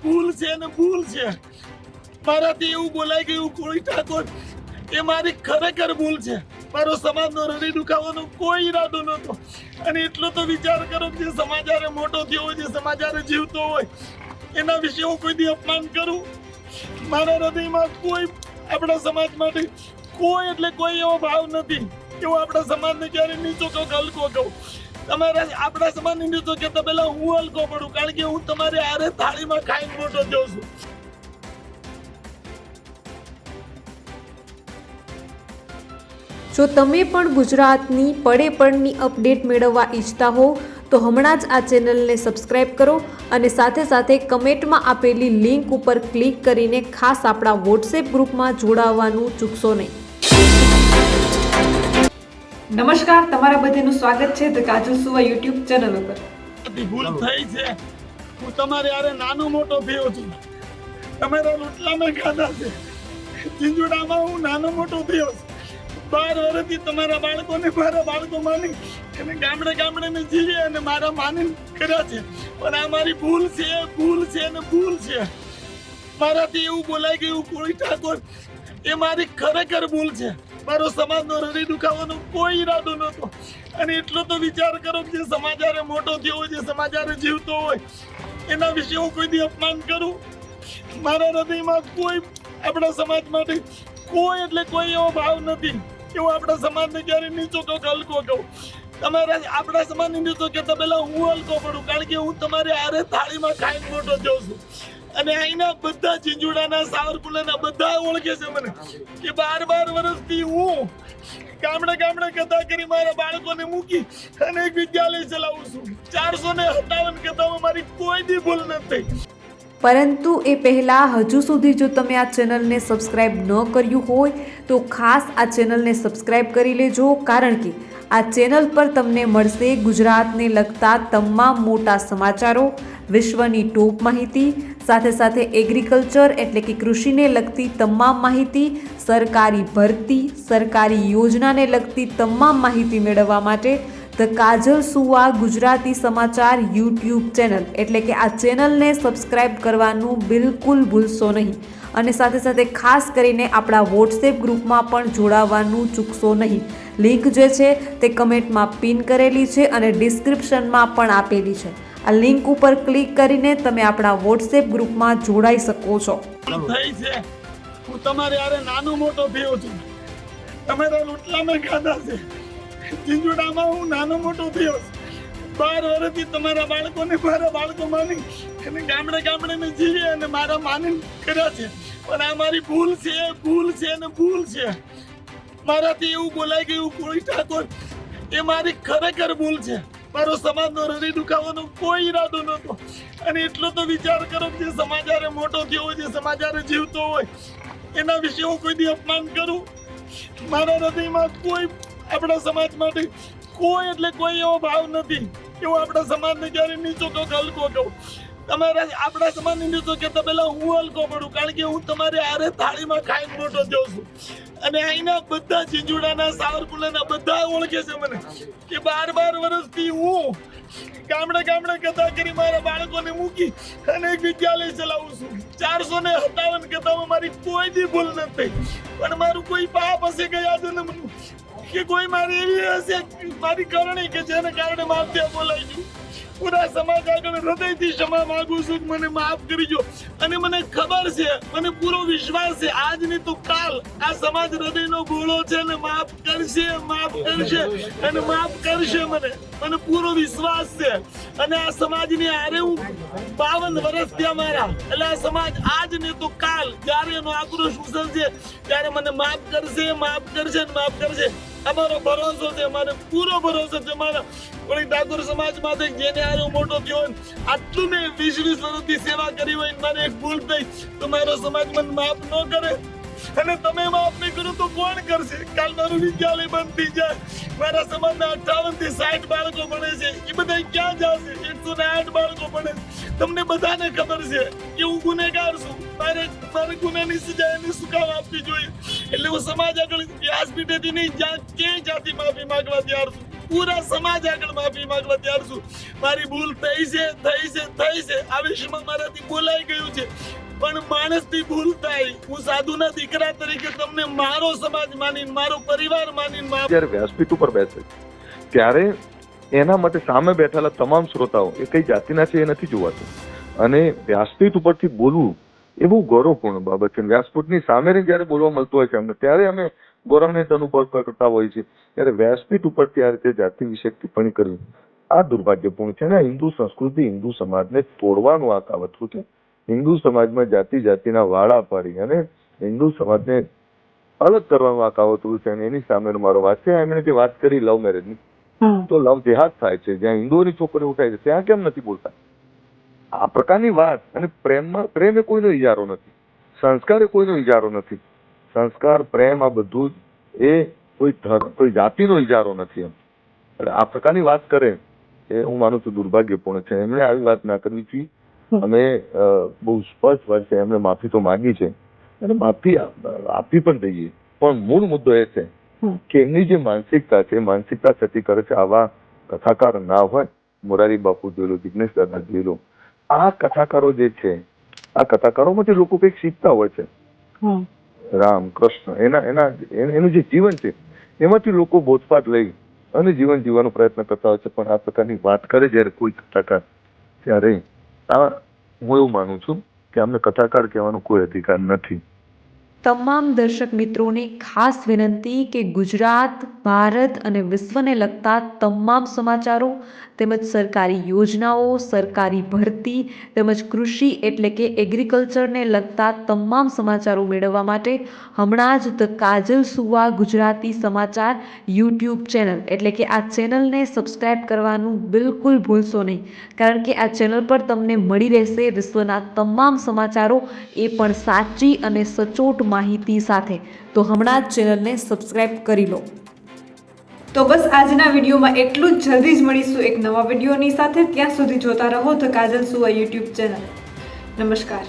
ભૂલ છે ને ભૂલ છે. મારાથી એવું બોલાઈ ગયું કોળી ઠાકોર, એ મારી ખરેખર ભૂલ છે. મારો સમાજનો હૃદય દુખાવાનો કોઈ ઈરાદો નહોતો. અને એટલો તો વિચાર કરો કે જે સમાચારે મોટો થયો હોય, જે સમાચારે જીવતો હોય, એના વિશે હું કોઈ દી અપમાન કરું? મારા હૃદયમાં કોઈ આપણા સમાજ માટે કોઈ એટલે કોઈ એવો ભાવ નથી કે હું આપણા સમાજને ક્યારે નીચો કહું કે હલકો કહું. તમારા આપણા સમાજને નીચો કહેતા પહેલા હું હલકો પડું, કારણ કે હું તમારી હારે થાળીમાં ખાઈને મોટો થયો છું. જો તમે પણ ગુજરાતની પડે પડની અપડેટ મેળવવા ઈચ્છતા હો તો હમણાં જ આ ચેનલને સબસ્ક્રાઇબ કરો અને સાથે સાથે કમેન્ટમાં આપેલી લિંક ઉપર ક્લિક કરીને ખાસ આપણા વોટ્સએપ ગ્રુપમાં જોડાવવાનું ચૂકશો નહીં. નમસ્કાર, તમારા બધાનું સ્વાગત છે ધ કાજલ સુવા યુટ્યુબ ચેનલ ઉપર. ભૂલ થઈ છે. હું તમારી હારે નાનો મોટો થયો છું. તમારા રોટલા મેં ખાધા છે. ચીંજુડામાં હું નાનો મોટો થયો છું. 12 વર્ષથી તમારા બાળકોને મારા બાળકો માની અને ગામડે ગામડે ને જીવે અને મારા માની કર્યા છે. પણ આ મારી ભૂલ છે, ભૂલ છે ને ભૂલ છે. મારાથી એવું બોલાઈ ગયું કોળી ઠાકોર, એ મારી ખરેખર ભૂલ છે. મારો સમાજનો હૃદય દુખાવાનો કોઈ ઈરાદો નહોતો. અને એટલો તો વિચાર કરો કે જે સમાચારે મોટો થયો હોય, જે સમાચારે જીવતો હોય, એના વિશે હું કોઈ દી અપમાન કરું? મારા હૃદયમાં કોઈ આપણા સમાજ માટે કોઈ એટલે કોઈ એવો ભાવ નથી કે હું આપણા સમાજને ક્યારે નીચો કહું કે હલકો કહું. તમારા આપણા સમાજને નીચો કહેતા પહેલા હું હલકો પડું, કારણ કે હું તમારી હારે થાળીમાં ખાઈને મોટો થયો છું. અને અહીંના બધા ચીંજુડાના, સાવરકુંડલાના બધા ઓળખે છે મને કે 12 વર્ષથી હું ગામડે ગામડે કથા કરી મારા બાળકોને મૂકી અને એક વિદ્યાલય ચલાવું છું. 457 કથામાં મારી કોઈ દી ભૂલ નથી. પરંતુ એ પહેલાં હજુ સુધી જો તમે આ ચેનલને સબસ્ક્રાઇબ ન કર્યું હોય તો ખાસ આ ચેનલને સબસ્ક્રાઇબ કરી લેજો, કારણ કે આ ચેનલ પર તમને મળશે ગુજરાતને લગતા તમામ મોટા સમાચારો, વિશ્વની ટોપ માહિતી, સાથે સાથે એગ્રીકલ્ચર એટલે કે કૃષિને લગતી તમામ માહિતી, સરકારી ભરતી, સરકારી યોજનાને લગતી તમામ માહિતી મેળવવા માટે ધ કાજલ સુવા ગુજરાતી સમાચાર યુટ્યુબ ચેનલ એટલે કે આ ચેનલને સબસ્ક્રાઇબ કરવાનું બિલકુલ ભૂલશો નહીં. અને સાથે સાથે ખાસ કરીને આપણા વોટ્સએપ ગ્રુપમાં પણ જોડાવાનું ચૂકશો નહીં. લિંક જે છે તે કમેન્ટમાં પિન કરેલી છે અને ડિસ્ક્રિપ્શનમાં પણ આપેલી છે. આ લિંક ઉપર ક્લિક કરીને તમે આપણા વોટ્સએપ ગ્રુપમાં જોડાઈ શકો છો. થઈ છે. હું તમારી હારે નાનો મોટો થયો છું. તમારા રોટલા મેં ખાધા છે. ચીંજુડામાં હું નાનો મોટો થયો છું. 12 વર્ષથી તમારા બાળકોને મારા બાળકો માની અને ગામડે ગામડે ને જીવે અને મારા માની કર્યા છે. પણ આ મારી ભૂલ છે, ભૂલ છે ને ભૂલ છે. મારાથી એવું બોલાઈ ગયું કોળી ઠાકોર, એ મારી ખરેખર ભૂલ છે. મારો સમાજનો હૃદય દુખાવાનો કોઈ ઈરાદો નહોતો. અને એટલો તો વિચાર કરો કે જે સમાચારે મોટો થયો હોય, જે સમાચારે જીવતો હોય, એના વિશે હું કોઈ દી અપમાન કરું? મારા હૃદયમાં કોઈ આપણા સમાજ માટે કોઈ એટલે કોઈ એવો ભાવ નથી કે હું આપણા સમાજને ક્યારે નીચો કહું કે હલકો કહું. તમારા આપણા સમાજને નીચો કહેતા પહેલા હું હલકો પડું, કારણ કે હું તમારી હારે થાળીમાં ખાઈને મોટો થયો છું. અને અહીંના બધા ચીંજુડાના, સાવરકુંડલાના બધા ઓળખે છે મને કે 12 વર્ષથી હું ગામડે ગામડે કથા કરી મારા બાળકોને મૂકી અને એક વિદ્યાલય ચલાવું છું. 457 કથામાં મારી કોઈ દી ભૂલ નથી. પણ મારું કોઈ પાપ હશે ગયા જન્મનું કે કોઈ મારી એવી હશે મારી કરણી કે જેને કારણે માફી બોલાઈ ગયું. પૂરા સમાજ આગળ હૃદયથી ક્ષમા માંગુ છું, મને માફ કરજો. અને મને ખબર છે, મને પૂરો વિશ્વાસ છે, આજ નહીં તો કાલ આ સમાજ હૃદયનો ગોળો છે ને માફ કરશે અને માફ કરશે. મને પૂરો વિશ્વાસ છે. અને આ સમાજની હારે હું 52 વર્ષ થયા મારા, એટલે આ સમાજ આજ નહીં તો કાલ જ્યારે એનો આક્રોશ ઉછળશે ત્યારે મને માફ કરશે. અમારો ભરોસો છે, મારે પૂરો ભરોસો છે મારા કોળી ઠાકોર સમાજ માટે, જેને આરો મોટો થયો હોય, આટલું મેં 20 વર્ષથી સેવા કરી હોય, મારે એક ભૂલ થઈ તો મારો સમાજ મને માફ ન કરે. અને તમે માફ નહીં કરો તો કોણ કરશે? કાલ મારું વિદ્યાલય બંધ થઈ જાય, મારા સમાજના 58 થી 60 બાળકો ભણે છે, એ બધા ક્યાં જશે? 108 બાળકો ભણે. તમને બધાને ખબર છે કે હું ગુનેગાર છું. મારે ગુનાની સજા એને શું કામ આપવી જોઈએ? એટલે હું સમાજ આગળ વ્યાસપીઠેથી નહીં, જ્યાં ક્યાંય જાતિ માફી માંગવા તૈયાર છું. પૂરા સમાજ આગળ માફી માંગવા તૈયાર છું. મારી ભૂલ થઈ છે. આ વિષયમાં મારાથી બોલાઈ ગયું છે, પણ માણસથી ભૂલ થાય. હું સાધુના દીકરા તરીકે તમને મારો સમાજ માનીને, મારો પરિવાર માનીને જ્યારે વ્યાસપીઠ ઉપર બેસે ત્યારે એના માટે સામે બેઠેલા તમામ શ્રોતાઓ એ કઈ જાતિના છે એ નથી જોવાતું. અને વ્યાસપીઠ ઉપરથી બોલવું એ બહુ ગૌરવપૂર્ણ બાબત છે. વ્યાસપીઠની સામે જયારે બોલવા મળતું હોય છે અમને, ત્યારે અમે ગૌરવને અનુભવ કરતા હોઈએ છીએ. ત્યારે વ્યાસપીઠ ઉપરથી આ રીતે જાતિ વિશે ટિપ્પણી કરવી આ દુર્ભાગ્યપૂર્ણ છે. અને હિન્દુ સંસ્કૃતિ, હિન્દુ સમાજને તોડવાનું આ કાવતરું છે. હિન્દુ સમાજમાં જાતિના વાળા પાડી અને હિન્દુ સમાજને અલગ કરવાનું આ કાવતરું છે. અને એની સામેનો મારો વાત છે. એમણે જે વાત કરી લવ મેરેજની, તો લવ જેહાદ થાય છે. જ્યાં હિન્દુઓની છોકરીઓ ઉઠાય છે ત્યાં કેમ નથી બોલતા? આ પ્રકારની વાત. અને પ્રેમ એ કોઈનો ઇજારો નથી, સંસ્કાર એ કોઈનો ઇજારો નથી. સંસ્કાર, પ્રેમ આ બધું જ એ કોઈ જાતિનો ઇજારો નથી. એમ એટલે આ પ્રકારની વાત કરે એ હું માનું છું દુર્ભાગ્યપૂર્ણ છે. એમણે આવી વાત ના કરવી જોઈએ. અમે બહુ સ્પષ્ટ વાત છે, એમણે માફી તો માંગી છે અને માફી આપી પણ દઈએ. પણ મૂળ મુદ્દો એ છે કે એમની જે માનસિકતા છે, માનસિકતા થતી કરે છે આવા કથાકાર ના હોય. મોરારી બાપુ જોઈ લો, જિગ્નેશ દાદા જોઈ લો, આ કથાકારો જે છે, આ કથાકારોમાંથી લોકો કંઈક શીખતા હોય છે. રામ, કૃષ્ણ, એનું જે જીવન છે એમાંથી લોકો બોધપાઠ લઈ અને જીવન જીવવાનો પ્રયત્ન કરતા હોય છે. પણ આ પ્રકારની વાત કરે જયારે કોઈ કથાકાર, ત્યારે હું એવું માનું છું કે અમને કથાકાર કહેવાનો કોઈ અધિકાર નથી. તમામ દર્શક મિત્રોને ખાસ વિનંતી કે ગુજરાત, ભારત અને વિશ્વને લગતા તમામ સમાચારો તેમજ સરકારી યોજનાઓ, સરકારી ભરતી તેમજ કૃષિ એટલે કે એગ્રીકલ્ચરને લગતા તમામ સમાચારો મેળવવા માટે હમણાં જ ધ કાજલ સુવા ગુજરાતી સમાચાર યુટ્યુબ ચેનલ એટલે કે આ ચેનલને સબસ્ક્રાઈબ કરવાનું બિલકુલ ભૂલશો નહીં. કારણ કે આ ચેનલ પર તમને મળી રહેશે વિશ્વના તમામ સમાચારો, એ પણ સાચી અને સચોટ માહિતી સાથે. તો હમણાં જ ચેનલને સબસ્ક્રાઈબ કરી લો. તો બસ આજના વિડીયોમાં એટલું જ. જલ્દી જ મળીશું એક નવા વિડીયોની સાથે. ત્યાં સુધી જોતા રહો ધ કાજલ સુવા યુટ્યુબ ચેનલ. નમસ્કાર.